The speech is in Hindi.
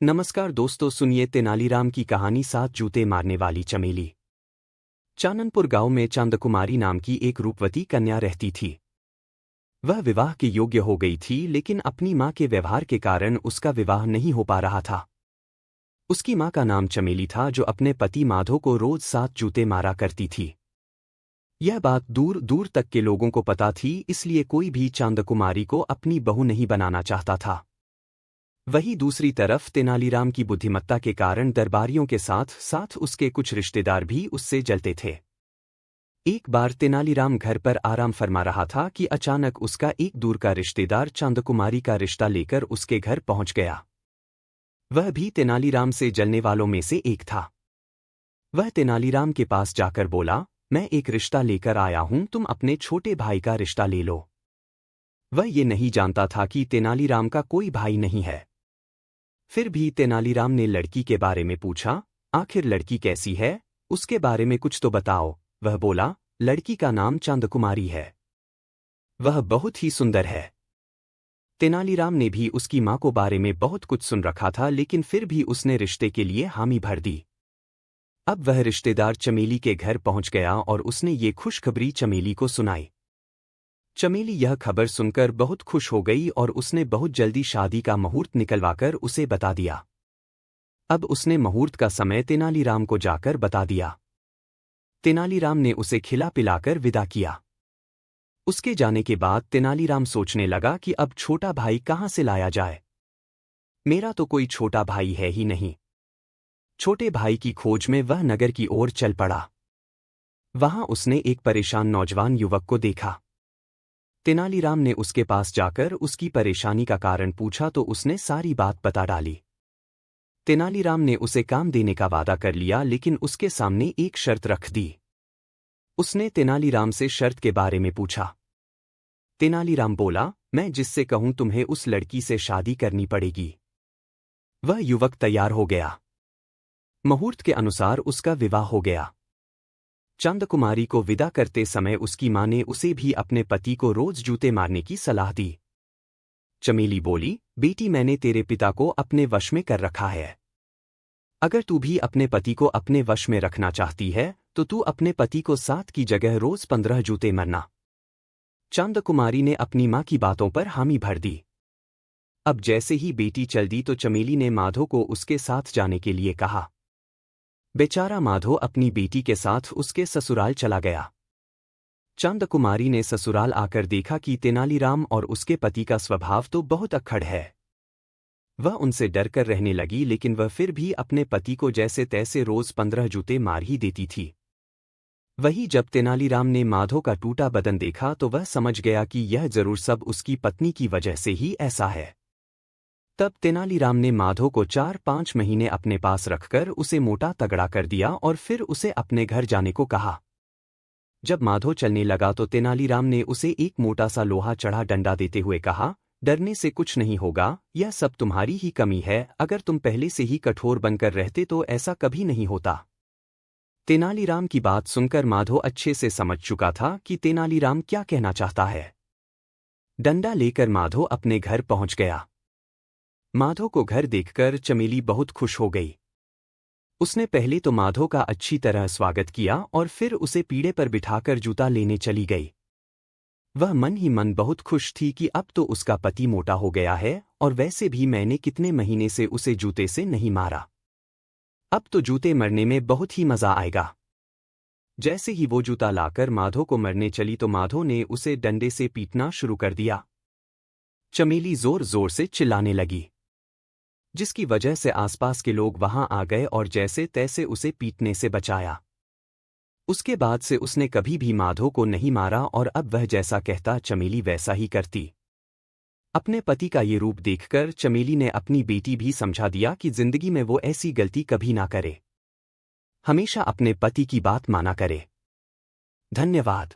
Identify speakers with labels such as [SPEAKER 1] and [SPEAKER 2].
[SPEAKER 1] नमस्कार दोस्तों, सुनिए तेनालीराम की कहानी सात जूते मारने वाली चमेली। चाननपुर गांव में चांदकुमारी नाम की एक रूपवती कन्या रहती थी। वह विवाह के योग्य हो गई थी, लेकिन अपनी मां के व्यवहार के कारण उसका विवाह नहीं हो पा रहा था। उसकी मां का नाम चमेली था, जो अपने पति माधो को रोज 7 जूते मारा करती थी। यह बात दूर दूर तक के लोगों को पता थी, इसलिए कोई भी चांदकुमारी को अपनी बहू नहीं बनाना चाहता था। वहीं दूसरी तरफ तेनालीराम की बुद्धिमत्ता के कारण दरबारियों के साथ साथ उसके कुछ रिश्तेदार भी उससे जलते थे। एक बार तेनालीराम घर पर आराम फरमा रहा था कि अचानक उसका एक दूर का रिश्तेदार चांदकुमारी का रिश्ता लेकर उसके घर पहुंच गया। वह भी तेनालीराम से जलने वालों में से एक था। वह तेनालीराम के पास जाकर बोला, मैं एक रिश्ता लेकर आया हूं, तुम अपने छोटे भाई का रिश्ता ले लो। वह ये नहीं जानता था कि तेनालीराम का कोई भाई नहीं है। फिर भी तेनालीराम ने लड़की के बारे में पूछा, आखिर लड़की कैसी है, उसके बारे में कुछ तो बताओ। वह बोला, लड़की का नाम चांदकुमारी है। वह बहुत ही सुंदर है। तेनालीराम ने भी उसकी मां को बारे में बहुत कुछ सुन रखा था, लेकिन फिर भी उसने रिश्ते के लिए हामी भर दी। अब वह रिश्तेदार चमेली के घर पहुंच गया और उसने ये खुशखबरी चमेली को सुनाई। चमेली यह खबर सुनकर बहुत खुश हो गई और उसने बहुत जल्दी शादी का मुहूर्त निकलवाकर उसे बता दिया। अब उसने मुहूर्त का समय तेनालीराम को जाकर बता दिया। तेनालीराम ने उसे खिला पिलाकर विदा किया। उसके जाने के बाद तेनालीराम सोचने लगा कि अब छोटा भाई कहाँ से लाया जाए। मेरा तो कोई छोटा भाई है ही नहीं। छोटे भाई की खोज में वह नगर की ओर चल पड़ा। वहां उसने एक परेशान नौजवान युवक को देखा। तेनालीराम ने उसके पास जाकर उसकी परेशानी का कारण पूछा तो उसने सारी बात बता डाली। तेनालीराम ने उसे काम देने का वादा कर लिया, लेकिन उसके सामने एक शर्त रख दी। उसने तेनालीराम से शर्त के बारे में पूछा। तेनालीराम बोला, मैं जिससे कहूं तुम्हें उस लड़की से शादी करनी पड़ेगी। वह युवक तैयार हो गया। मुहूर्त के अनुसार उसका विवाह हो गया। चांदकुमारी को विदा करते समय उसकी मां ने उसे भी अपने पति को रोज जूते मारने की सलाह दी। चमेली बोली, बेटी, मैंने तेरे पिता को अपने वश में कर रखा है। अगर तू भी अपने पति को अपने वश में रखना चाहती है तो तू अपने पति को 7 की जगह रोज 15 जूते मारना। चांदकुमारी ने अपनी मां की बातों पर हामी भर दी। अब जैसे ही बेटी चल दी तो चमेली ने माधो को उसके साथ जाने के लिए कहा। बेचारा माधो अपनी बेटी के साथ उसके ससुराल चला गया। चांदकुमारी ने ससुराल आकर देखा कि तेनालीराम और उसके पति का स्वभाव तो बहुत अक्खड़ है। वह उनसे डर कर रहने लगी, लेकिन वह फिर भी अपने पति को जैसे तैसे रोज 15 जूते मार ही देती थी। वही जब तेनालीराम ने माधो का टूटा बदन देखा तो वह समझ गया कि यह जरूर सब उसकी पत्नी की वजह से ही ऐसा है। तब तेनालीराम ने माधो को 4-5 महीने अपने पास रखकर उसे मोटा तगड़ा कर दिया और फिर उसे अपने घर जाने को कहा। जब माधो चलने लगा तो तेनालीराम ने उसे एक मोटा सा लोहा चढ़ा डंडा देते हुए कहा, डरने से कुछ नहीं होगा, यह सब तुम्हारी ही कमी है। अगर तुम पहले से ही कठोर बनकर रहते तो ऐसा कभी नहीं होता। तेनालीराम की बात सुनकर माधो अच्छे से समझ चुका था कि तेनालीराम क्या कहना चाहता है। डंडा लेकर माधो अपने घर पहुंच गया। माधो को घर देखकर चमेली बहुत खुश हो गई। उसने पहले तो माधो का अच्छी तरह स्वागत किया और फिर उसे पीढ़े पर बिठाकर जूता लेने चली गई। वह मन ही मन बहुत खुश थी कि अब तो उसका पति मोटा हो गया है, और वैसे भी मैंने कितने महीने से उसे जूते से नहीं मारा। अब तो जूते मरने में बहुत ही मजा आएगा। जैसे ही वो जूता लाकर माधो को मरने चली तो माधो ने उसे डंडे से पीटना शुरू कर दिया। चमेली जोर जोर से चिल्लाने लगी, जिसकी वजह से आसपास के लोग वहां आ गए और जैसे तैसे उसे पीटने से बचाया। उसके बाद से उसने कभी भी माधो को नहीं मारा और अब वह जैसा कहता चमेली वैसा ही करती। अपने पति का ये रूप देखकर चमेली ने अपनी बेटी भी समझा दिया कि जिंदगी में वो ऐसी गलती कभी ना करे। हमेशा अपने पति की बात माना करे। धन्यवाद।